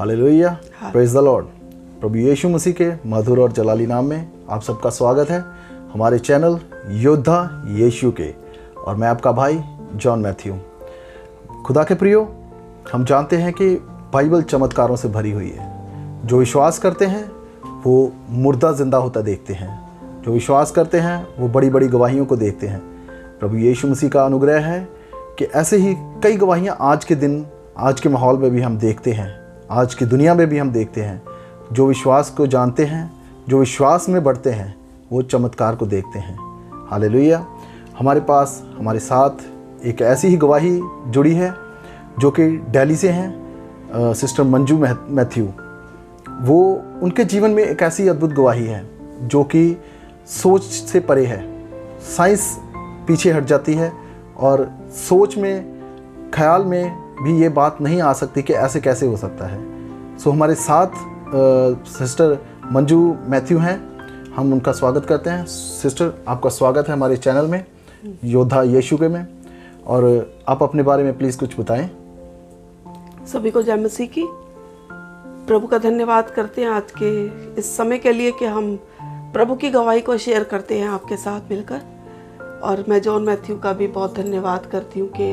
Hallelujah, praise the Lord. प्रभु यीशु मसीह के मधुर और जलाली नाम में आप सबका स्वागत है हमारे चैनल योद्धा यीशु के, और मैं आपका भाई जॉन मैथ्यू। खुदा के प्रियो, हम जानते हैं कि बाइबल चमत्कारों से भरी हुई है। जो विश्वास करते हैं वो मुर्दा जिंदा होता देखते हैं, जो विश्वास करते हैं वो बड़ी बड़ी गवाहियों को देखते हैं। प्रभु यीशु मसीह का अनुग्रह है कि ऐसे ही कई गवाहियाँ आज के दिन, आज के माहौल में भी हम देखते हैं, आज की दुनिया में भी हम देखते हैं। जो विश्वास को जानते हैं, जो विश्वास में बढ़ते हैं, वो चमत्कार को देखते हैं। हालेलुया। हमारे पास, हमारे साथ एक ऐसी ही गवाही जुड़ी है जो कि दिल्ली से हैं, सिस्टर मंजू मैथ्यू। वो, उनके जीवन में एक ऐसी अद्भुत गवाही है जो कि सोच से परे है। साइंस पीछे हट जाती है और सोच में, ख्याल में भी ये बात नहीं आ सकती कि ऐसे कैसे हो सकता है। सो हमारे साथ सिस्टर मंजू मैथ्यू हैं, हम उनका स्वागत करते हैं। सिस्टर, आपका स्वागत है हमारे चैनल में योद्धा यीशु के में, और आप अपने बारे में प्लीज़ कुछ बताएं। सभी को जय मसीह की। प्रभु का धन्यवाद करते हैं आज के इस समय के लिए कि हम प्रभु की गवाही को शेयर करते हैं आपके साथ मिलकर। और मैं जॉन मैथ्यू का भी बहुत धन्यवाद करती हूँ कि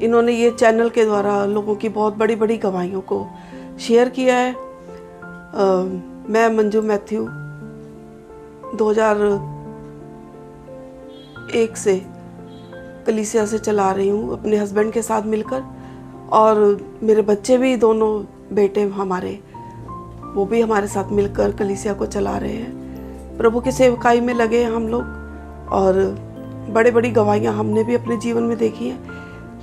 इन्होंने ये चैनल के द्वारा लोगों की बहुत बड़ी बड़ी गवाहियों को शेयर किया है। मैं मंजू मैथ्यू 2001 से कलीसिया से चला रही हूँ अपने हस्बैंड के साथ मिलकर, और मेरे बच्चे भी, दोनों बेटे हमारे, वो भी हमारे साथ मिलकर कलीसिया को चला रहे हैं। प्रभु की सेवकाई में लगे हैं हम लोग, और बड़े बड़ी गवाहियाँ हमने भी अपने जीवन में देखी हैं,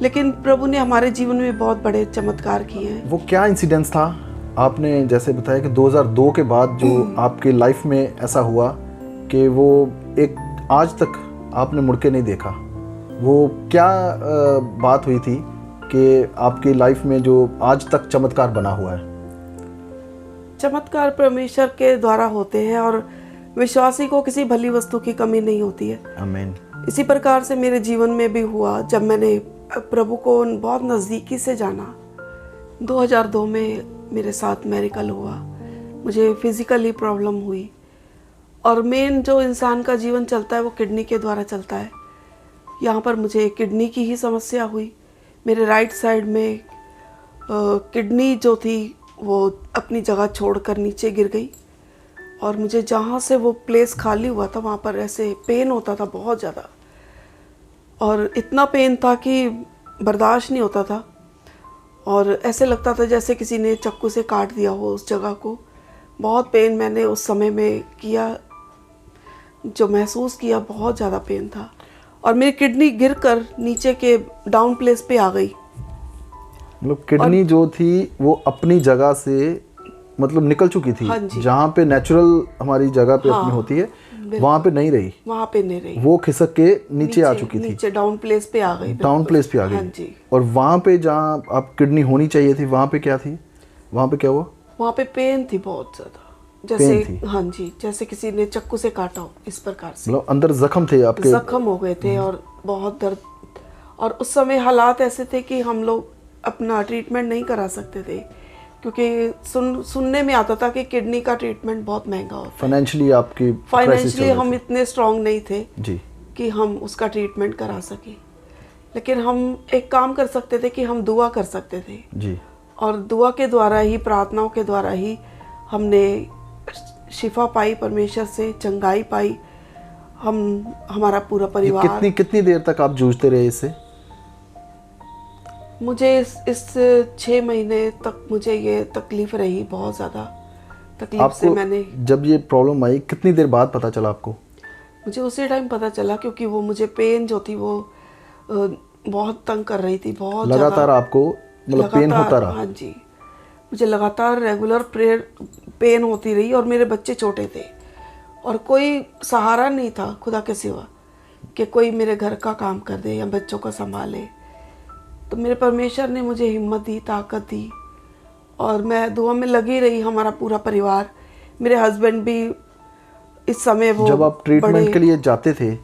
लेकिन प्रभु ने हमारे जीवन में बहुत बड़े चमत्कार किए हैं। वो क्या इंसिडेंस था? आपने जैसे बताया कि 2002 के बाद जो आपकी लाइफ में ऐसा हुआ कि वो एक आज तक आपने मुड़ के नहीं देखा, वो क्या बात हुई थी कि आपकी लाइफ में जो आज तक चमत्कार बना हुआ है? चमत्कार परमेश्वर के द्वारा होते हैं, और विश्वासी को किसी भली वस्तु की कमी नहीं होती है। आमीन। इसी प्रकार से मेरे जीवन में भी हुआ। जब मैंने प्रभु को बहुत नज़दीकी से जाना, 2002 में मेरे साथ मेरिकल हुआ। मुझे फिजिकली प्रॉब्लम हुई, और मेन जो इंसान का जीवन चलता है वो किडनी के द्वारा चलता है। यहाँ पर मुझे किडनी की ही समस्या हुई। मेरे राइट साइड में किडनी जो थी वो अपनी जगह छोड़कर नीचे गिर गई, और मुझे जहाँ से वो प्लेस खाली हुआ था वहाँ पर ऐसे पेन होता था बहुत ज़्यादा, और इतना पेन था कि बर्दाश्त नहीं होता था, और ऐसे लगता था जैसे किसी ने चाकू से काट दिया हो उस जगह को। बहुत पेन मैंने उस समय में किया, जो महसूस किया, बहुत ज़्यादा पेन था। और मेरी किडनी गिरकर नीचे के डाउन प्लेस पे आ गई। मतलब किडनी जो थी वो अपनी जगह से मतलब निकल चुकी थी। हाँ, जहाँ पे नेचुरल हमारी जगह पे अपनी होती है, वहाँ पे नहीं रही। वहाँ पे नहीं रही, वो खिसक के नीचे आ चुकी थी, नीचे डाउन प्लेस पे आ गई। डाउन प्लेस पे आ गई। हाँ जी। और वहाँ पे जहाँ आप किडनी होनी चाहिए थी, वहाँ पे क्या थी? वहाँ पे क्या हुआ? वहाँ पे पेन थी बहुत ज़्यादा, पेन थी? जैसे हाँ जी, जैसे किसी ने चाकू से काटा हो, इस प्रकार से। मतलब अंदर जख्म थे आपके? जख्म हो गए थे और बहुत दर्द। और उस समय हालात ऐसे थे कि हम लोग अपना ट्रीटमेंट नहीं करा सकते थे, क्योंकि सुनने में आता था कि किडनी का ट्रीटमेंट बहुत महंगा होता है। फाइनेंशियली हम इतने स्ट्रांग नहीं थे जी कि हम उसका ट्रीटमेंट करा सके, लेकिन हम एक काम कर सकते थे कि हम दुआ कर सकते थे जी, और दुआ के द्वारा ही, प्रार्थनाओं के द्वारा ही हमने शिफा पाई, परमेश्वर से चंगाई पाई। हमारा पूरा परिवार। कितनी देर तक आप जूझते रहे इससे? मुझे इस 6 महीने तक मुझे ये तकलीफ रही, बहुत ज़्यादा तकलीफ से मैंने। जब ये प्रॉब्लम आई कितनी देर बाद पता चला आपको? मुझे उसी टाइम पता चला, क्योंकि वो मुझे पेन जो थी वो बहुत तंग कर रही थी, बहुत लगातार आपको मतलब पेन होता रहा? हाँ जी, मुझे लगातार रेगुलर पेन होती रही, और मेरे बच्चे छोटे थे, और कोई सहारा नहीं था खुदा के सिवा कि कोई मेरे घर का काम कर दे या बच्चों को संभाले। तो मेरे परमेश्वर ने मुझे हिम्मत दी, ताकत दी, और मैं दुआ में लगी रही। हमारा पूरा परिवार, मेरे हस्बैंड भी इस समय वो, जब आप ट्रीटमेंट के लिए जाते थे,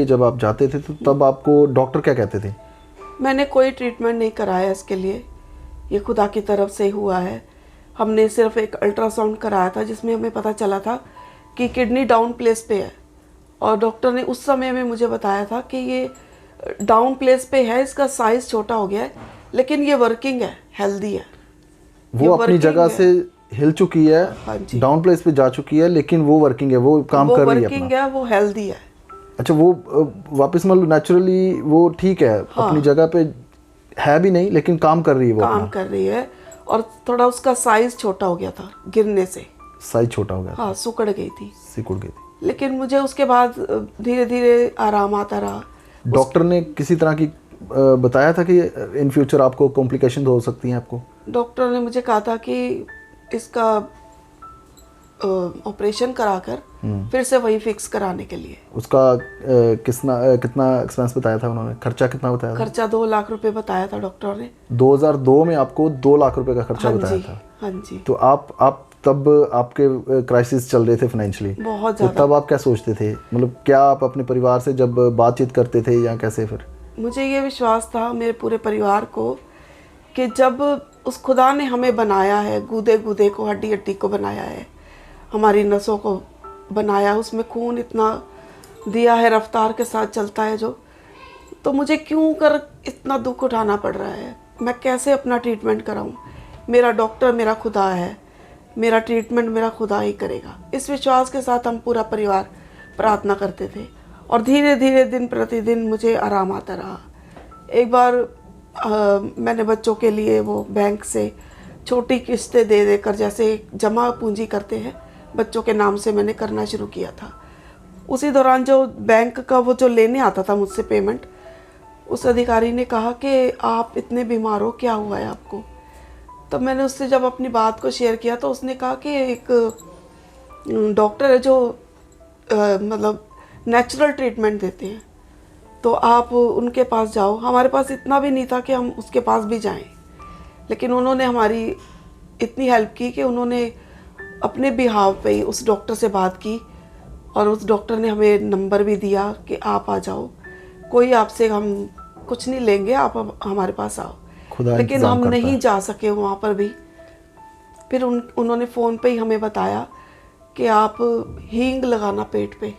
जब आप जाते थे तो तब आपको डॉक्टर क्या कहते थे? मैंने कोई ट्रीटमेंट नहीं कराया इसके लिए, ये खुदा की तरफ से हुआ है। हमने सिर्फ एक अल्ट्रासाउंड कराया था जिसमें हमें पता चला था कि किडनी डाउन प्लेस पे है, और डॉक्टर ने उस समय में मुझे बताया था कि ये डाउन प्लेस पे है, इसका साइज छोटा हो गया है, लेकिन ये वर्किंग है, हेल्दी है। वो अपनी जगह से हिल चुकी है, हाँ जी, डाउन प्लेस पे जा चुकी है, लेकिन वो वर्किंग है, वो काम कर रही है वर्किंग अपना। है, वो हेल्दी है। अच्छा, वो वापस मतलब नेचुरली वो ठीक है, अपनी जगह पे है भी नहीं, लेकिन काम कर रही है, वो काम कर रही है, और थोड़ा उसका साइज छोटा हो गया था गिरने से, साइज छोटा हो गया था, हाँ, सिकुड़ गई थी। सिकुड़ गई थी। लेकिन मुझे उसके बाद धीरे धीरे आराम आता रहा। डॉक्टर ने किसी तरह की बताया था कि इन फ्यूचर आपको कॉम्प्लिकेशन हो सकती हैं आपको? डॉक्टर ने मुझे कहा था कि इसका ऑपरेशन कराकर फिर से वही फिक्स कराने के लिए। उसका कितना एक्सपेंस बताया था उन्होंने? खर्चा कितना बताया था? खर्चा 2 लाख रुपए बताया था डॉक्टर ने। 2002 में आपको 2 लाख रुपए का खर्चा हाँ बताया जी, था। हाँ जी। तो आप तब आपके क्राइसिस चल रहे थे फाइनेंशियली, बहुत तो ज़्यादा। तब आप क्या सोचते थे? मतलब क्या आप अपने परिवार से जब बातचीत करते थे या कैसे? फिर मुझे ये विश्वास था मेरे पूरे परिवार को कि जब उस खुदा ने हमें बनाया है, गूदे गूदे को, हड्डी हड्डी को बनाया है, हमारी नसों को बनाया, उसमें खून इतना दिया है, रफ्तार के साथ चलता है जो, तो मुझे क्यों कर इतना दुख उठाना पड़ रहा है? मैं कैसे अपना ट्रीटमेंट कराऊं? मेरा डॉक्टर मेरा खुदा है, मेरा ट्रीटमेंट मेरा खुदा ही करेगा। इस विश्वास के साथ हम पूरा परिवार प्रार्थना करते थे, और धीरे धीरे दिन प्रतिदिन मुझे आराम आता रहा। एक बार मैंने बच्चों के लिए वो बैंक से छोटी किस्तें दे देकर, जैसे जमा पूंजी करते हैं, बच्चों के नाम से मैंने करना शुरू किया था। उसी दौरान जो बैंक का वो जो लेने आता था मुझसे पेमेंट, उस अधिकारी ने कहा कि आप इतने बीमार हो, क्या हुआ है आपको? तब मैंने उससे जब अपनी बात को शेयर किया तो उसने कहा कि एक डॉक्टर है जो मतलब नेचुरल ट्रीटमेंट देते हैं, तो आप उनके पास जाओ। हमारे पास इतना भी नहीं था कि हम उसके पास भी जाएं, लेकिन उन्होंने हमारी इतनी हेल्प की कि उन्होंने अपने बिहाव पे ही उस डॉक्टर से बात की, और उस डॉक्टर ने हमें नंबर भी दिया कि आप आ जाओ, कोई आपसे हम कुछ नहीं लेंगे, आप हमारे पास आओ। लेकिन हम नहीं जा सके वहाँ पर भी। फिर उन्होंने फ़ोन पे ही हमें बताया कि आप हींग लगाना पेट पे।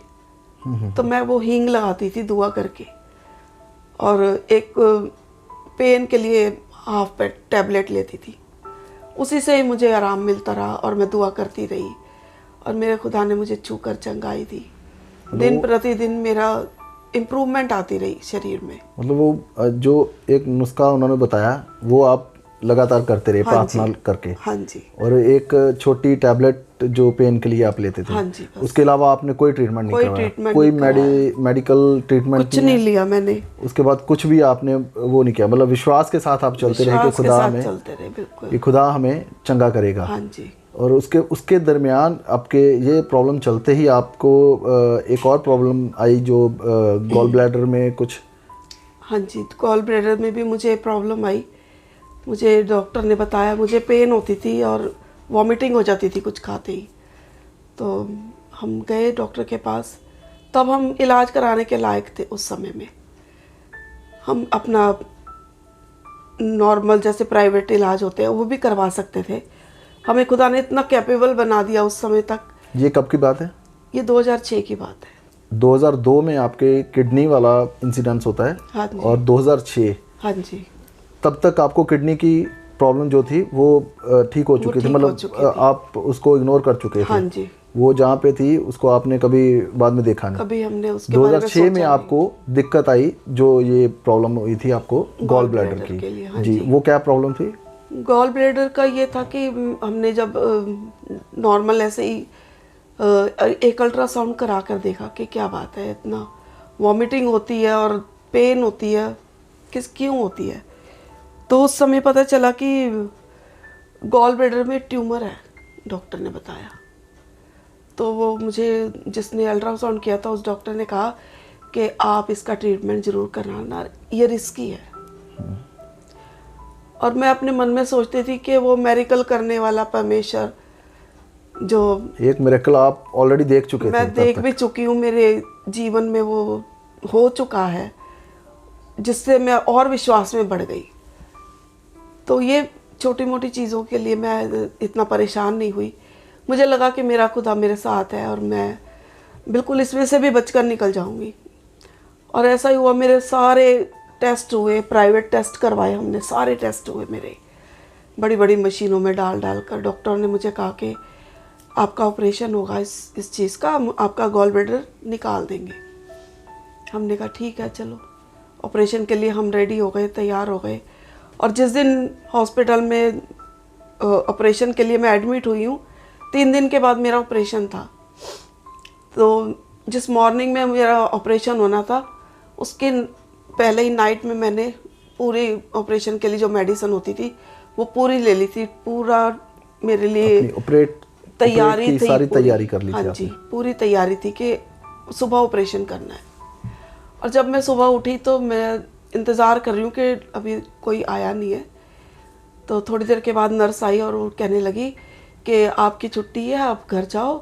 तो मैं वो हींग लगाती थी दुआ करके, और एक पेन के लिए हाफ पे टैबलेट लेती थी। उसी से ही मुझे आराम मिलता रहा, और मैं दुआ करती रही, और मेरे खुदा ने मुझे छू कर चंगाई दी। दिन प्रतिदिन मेरा इम्प्रूवमेंट आती रही शरीर में। मतलब वो जो एक नुस्खा उन्होंने बताया वो आप लगातार करते रहे, प्रार्थना करके? हाँ जी। और एक छोटी टैबलेट जो पेन के लिए आप लेते थे? हाँ जी, बस। उसके अलावा आपने कोई ट्रीटमेंट नहीं करवाया? कोई मेडिकल ट्रीटमेंट कुछ नहीं लिया मैंने। उसके बाद कुछ भी आपने वो नहीं किया? मतलब विश्वास के साथ आप चलते रहे कि खुदा हमें, चलते रहे, बिल्कुल, कि खुदा हमें चंगा करेगा। हाँ जी। और उसके दरमियान आपके ये प्रॉब्लम चलते ही आपको एक और प्रॉब्लम आई जो गॉल ब्लैडर में कुछ? हाँ जी, गॉल ब्लैडर में भी मुझे प्रॉब्लम आई। मुझे डॉक्टर ने बताया, मुझे पेन होती थी और वॉमिटिंग हो जाती थी कुछ खाते ही। तो हम गए डॉक्टर के पास, तब हम इलाज कराने के लायक थे। उस समय में हम अपना नॉर्मल जैसे प्राइवेट इलाज होते हैं वो भी करवा सकते थे। हमें खुदा ने इतना कैपेबल बना दिया उस समय तक। ये कब की बात है? ये 2006 की बात है। 2002 में आपके किडनी वाला इंसिडेंस होता है? हाँ जी। और 2006? हाँ जी। तब तक आपको किडनी की प्रॉब्लम जो थी वो ठीक हो चुकी थी? मतलब आप उसको इग्नोर कर चुके थे? हाँ जी। वो जहाँ पे थी उसको आपने कभी बाद में देखा नहीं? कभी हमने उसके बारे में 2006 में आपको दिक्कत आई जो ये प्रॉब्लम हुई थी आपको गॉल ब्लैडर की? हाँ जी, वो क्या प्रॉब्लम थी? गॉल ब्लैडर का ये था कि हमने जब नॉर्मल ऐसे ही एक अल्ट्रासाउंड करा कर देखा कि क्या बात है, इतना वॉमिटिंग होती है और पेन होती है, क्यों होती है। तो उस समय पता चला कि गॉल ब्लैडर में ट्यूमर है, डॉक्टर ने बताया। तो वो मुझे जिसने अल्ट्रासाउंड किया था उस डॉक्टर ने कहा कि आप इसका ट्रीटमेंट ज़रूर कराना, ये रिस्की है। और मैं अपने मन में सोचती थी कि वो मिरेकल करने वाला परमेश्वर, जो एक मिरेकल आप ऑलरेडी देख चुके थे? मैं देख भी चुकी हूँ, मेरे जीवन में वो हो चुका है, जिससे मैं और विश्वास में बढ़ गई। तो ये छोटी मोटी चीज़ों के लिए मैं इतना परेशान नहीं हुई। मुझे लगा कि मेरा खुदा मेरे साथ है और मैं बिल्कुल इसमें से भी बचकर निकल जाऊंगी। और ऐसा ही हुआ, मेरे सारे टेस्ट हुए, प्राइवेट टेस्ट करवाए हमने, सारे टेस्ट हुए मेरे, बड़ी बड़ी मशीनों में डाल डाल कर। डॉक्टर ने मुझे कहा कि आपका ऑपरेशन होगा इस चीज़ का, हम आपका गॉल ब्लैडर निकाल देंगे। हमने कहा ठीक है चलो। ऑपरेशन के लिए हम रेडी हो गए, तैयार हो गए। और जिस दिन हॉस्पिटल में ऑपरेशन के लिए मैं एडमिट हुई हूँ, 3 दिन के बाद मेरा ऑपरेशन था। तो जिस मॉर्निंग में मेरा ऑपरेशन होना था, उसके पहले ही नाइट में मैंने पूरी ऑपरेशन के लिए जो मेडिसिन होती थी वो पूरी ले ली थी। पूरा मेरे लिए तैयारी थी, सारी तैयारी कर ली थी। हाँ जी, पूरी तैयारी थी कि सुबह ऑपरेशन करना है। और जब मैं सुबह उठी तो मैं इंतज़ार कर रही हूँ कि अभी कोई आया नहीं है। तो थोड़ी देर के बाद नर्स आई और वो कहने लगी कि आपकी छुट्टी है, आप घर जाओ,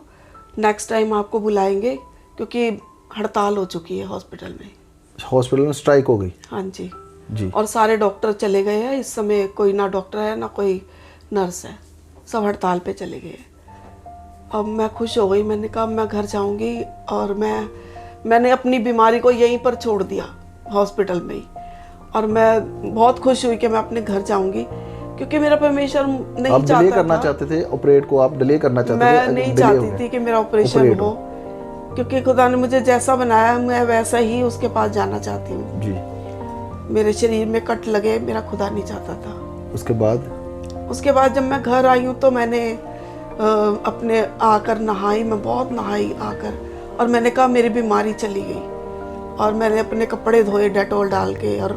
नेक्स्ट टाइम आपको बुलाएंगे, क्योंकि हड़ताल हो चुकी है हॉस्पिटल में। हॉस्पिटल में स्ट्राइक हो गई? हाँ जी जी। और सारे डॉक्टर चले गए हैं इस समय, कोई ना डॉक्टर है ना कोई नर्स है, सब हड़ताल पे चले गए। अब मैं खुश हो गई, मैंने कहा मैं घर जाऊंगी। और मैंने अपनी बीमारी को यहीं पर छोड़ दिया हॉस्पिटल में ही। और मैं बहुत खुश हुई कि मैं अपने घर जाऊंगी, क्योंकि मेरा परमेश्वर नहीं आप चाहता डिले करना था। चाहते थे ऑपरेट को, आप डिले करना चाहते थे? मैं नहीं चाहती थी कि मेरा ऑपरेशन हो, क्योंकि खुदा ने मुझे जैसा बनाया मैं वैसा ही उसके पास जाना चाहती हूँ जी। मेरे शरीर में कट लगे, मेरा खुदा नहीं चाहता था। उसके बाद जब मैं घर आई हूँ तो मैंने अपने आकर नहाई, मैं बहुत नहाई आकर। और मैंने कहा मेरी बीमारी चली गई। और मैंने अपने कपड़े धोए डेटॉल डाल के, और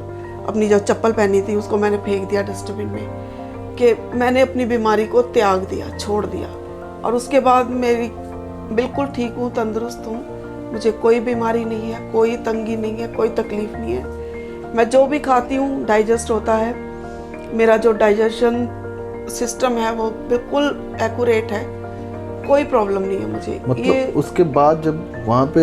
अपनी जो चप्पल पहनी थी उसको मैंने फेंक दिया डस्टबिन में, कि मैंने अपनी बीमारी को त्याग दिया, छोड़ दिया। और उसके बाद मेरी बिल्कुल ठीक हूँ, तंदुरुस्त हूँ, मुझे कोई बीमारी नहीं है, कोई तंगी नहीं है, कोई तकलीफ नहीं है। मैं जो भी खाती हूँ डाइजेस्ट होता है, मेरा जो डाइजेशन सिस्टम है वो बिल्कुल एक्यूरेट है, कोई प्रॉब्लम नहीं है मुझे। मतलब उसके बाद जब वहाँ पे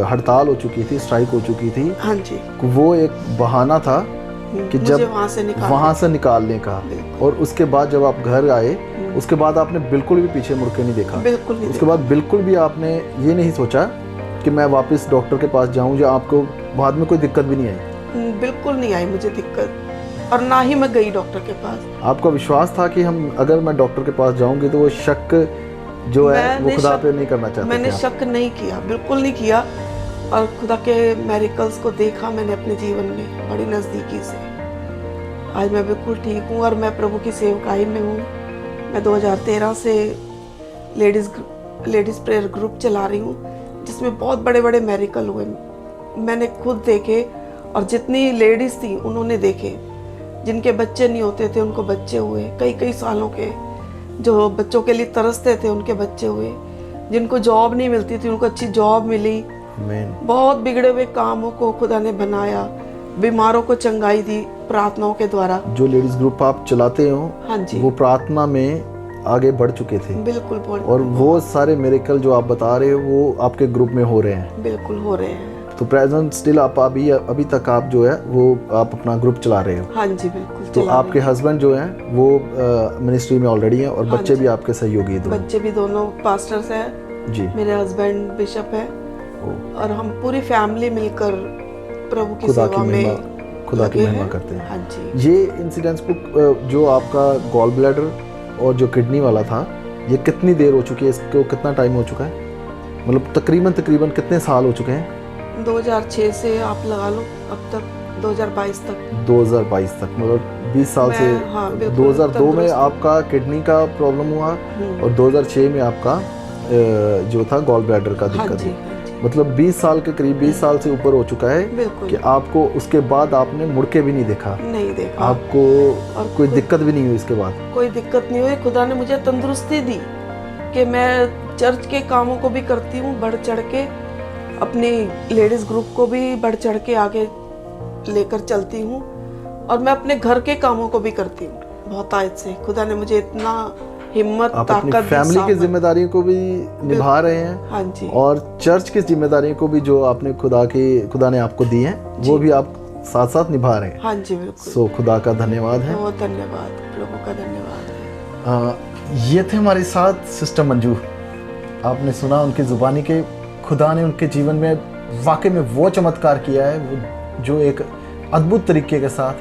हड़ताल हो चुकी थी, स्ट्राइक हो चुकी थी, हाँ जी, वो एक बहाना था कि जब वहाँ से निकालने का। और उसके बाद जब आप घर आए, उसके बाद आपने बिल्कुल भी पीछे मुड़ के नहीं देखा? बिल्कुल नहीं। उसके बाद बिल्कुल भी आपने ये नहीं सोचा कि मैं वापस डॉक्टर के पास जाऊं, या आपको बाद में कोई दिक्कत भी नहीं आई? बिल्कुल नहीं आई मुझे दिक्कत, और ना ही मैं गई डॉक्टर के पास। आपका विश्वास था कि अगर मैं डॉक्टर के पास जाऊंगी तो वो शक जो है वो खुदा पे नहीं करना चाहते? मैंने शक नहीं किया, बिल्कुल नहीं किया। और खुदा के मेरिकल्स को देखा मैंने अपने जीवन में बड़ी नज़दीकी से। आज मैं बिल्कुल ठीक हूँ और मैं प्रभु की सेवकाई में हूँ। मैं 2013 से लेडीज़ प्रेयर ग्रुप चला रही हूँ, जिसमें बहुत बड़े बड़े मेरिकल हुए, मैंने खुद देखे। और जितनी लेडीज़ थी उन्होंने देखे, जिनके बच्चे नहीं होते थे उनको बच्चे हुए, कई कई सालों के, जो बच्चों के लिए तरसते थे उनके बच्चे हुए, जिनको जॉब नहीं मिलती थी उनको अच्छी जॉब मिली। बहुत बिगड़े हुए कामों को खुदा ने बनाया, बीमारों को चंगाई दी प्रार्थनाओं के द्वारा। जो लेडीज ग्रुप आप चलाते हो, हाँ जी, वो प्रार्थना में आगे बढ़ चुके थे? बिल्कुल। और वो सारे मिरेकल जो आप बता रहे हो वो आपके ग्रुप में हो रहे हैं? बिल्कुल हो रहे हैं। तो प्रेजेंट स्टिल आप अभी तक आप जो है वो आप अपना ग्रुप चला रहे हो? हाँ जी, बिल्कुल। तो आपके हस्बैंड जो हैं वो मिनिस्ट्री में ऑलरेडी हैं, और बच्चे भी आपके सहयोगी? बच्चे भी दोनों पास्टर्स हैं जी। मेरे हस्बैंड बिशप है, और हम पूरी फैमिली मिलकर प्रभु की सेवा में खुदा की महिमा करते हैं। हाँ जी। ये इंसिडेंट्स जो आपका गॉल ब्लैडर और जो किडनी वाला था, ये कितनी देर हो चुकी है? इसको कितना टाइम हो चुका है? मतलब तकरीबन कितने साल हो चुके हैं? 2006 से आप लगा लो अब तक 2022 तक। 2022 तक, मतलब 20 साल से। हाँ, 2002 में आपका किडनी का प्रॉब्लम हुआ, और 2006 में आपका जो था गॉल ब्लैडर का दिक्कत हुई। मतलब 20 साल के करीब, 20 साल से ऊपर हो चुका है कि आपको उसके बाद आपने मुड़ के भी नहीं देखा? आपको और कोई दिक्कत भी नहीं हुई इसके बाद? कोई दिक्कत नहीं हुई। खुदा ने मुझे तंदुरुस्ती दी कि मैं चर्च के कामों को भी करती हूँ, बढ़ चढ़ के अपनी लेडीज ग्रुप को भी बढ़ चढ़ के आगे लेकर चलती हूँ, और मैं अपने घर के कामों को भी करती हूँ बहुत आयत से। खुदा ने मुझे इतना हिम्मत, ताकत, फैमिली की जिम्मेदारियों को भी निभा रहे हैं। हाँ जी। और चर्च की जिम्मेदारियों को भी जो आपने खुदा ने आपको दी है, वो भी आप साथ साथ निभा रहे हैं। हाँ जी बिल्कुल। सो खुदा का धन्यवाद है। बहुत धन्यवाद, प्रभु का धन्यवाद है। ये थे हमारे साथ सिस्टर मंजू। आपने सुना उनकी ज़ुबानी के खुदा ने उनके जीवन में वाकई में वो चमत्कार किया है वो जो एक अद्भुत तरीके के साथ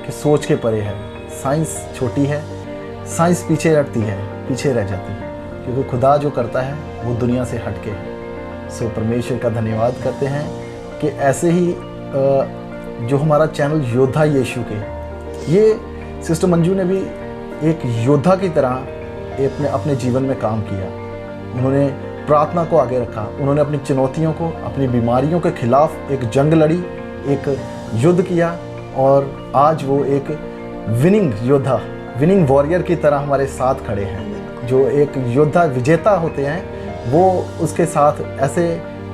कि सोच के परे है। साइंस छोटी है, साइंस पीछे हटती है, पीछे रह जाती है, क्योंकि खुदा जो करता है वो दुनिया से हटके है। सो परमेश्वर का धन्यवाद करते हैं कि ऐसे ही जो हमारा चैनल योद्धा यीशु के, ये सिस्टर मंजू ने भी एक योद्धा की तरह अपने जीवन में काम किया। उन्होंने प्रार्थना को आगे रखा, उन्होंने अपनी चुनौतियों को, अपनी बीमारियों के खिलाफ एक जंग लड़ी, एक युद्ध किया, और आज वो एक विनिंग योद्धा, विनिंग वॉरियर की तरह हमारे साथ खड़े हैं। जो एक योद्धा विजेता होते हैं वो उसके साथ ऐसे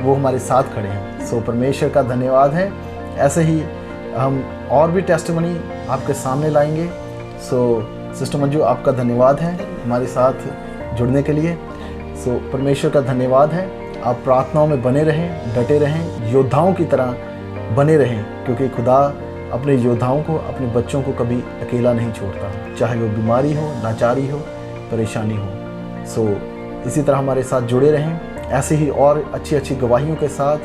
वो हमारे साथ खड़े हैं। सो परमेश्वर का धन्यवाद है। ऐसे ही हम और भी टेस्टिमनी आपके सामने लाएंगे। सो सिस्टर मंजू, आपका धन्यवाद है हमारे साथ जुड़ने के लिए। सो परमेश्वर का धन्यवाद है। आप प्रार्थनाओं में बने रहें, डटे रहें, योद्धाओं की तरह बने रहें, क्योंकि खुदा अपने योद्धाओं को, अपने बच्चों को कभी अकेला नहीं छोड़ता, चाहे वो बीमारी हो, लाचारी हो, परेशानी हो। सो इसी तरह हमारे साथ जुड़े रहें। ऐसे ही और अच्छी अच्छी गवाहियों के साथ,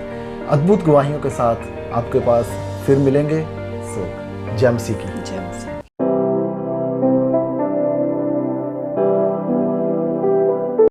अद्भुत गवाहियों के साथ आपके पास फिर मिलेंगे। सो जय मसीह की।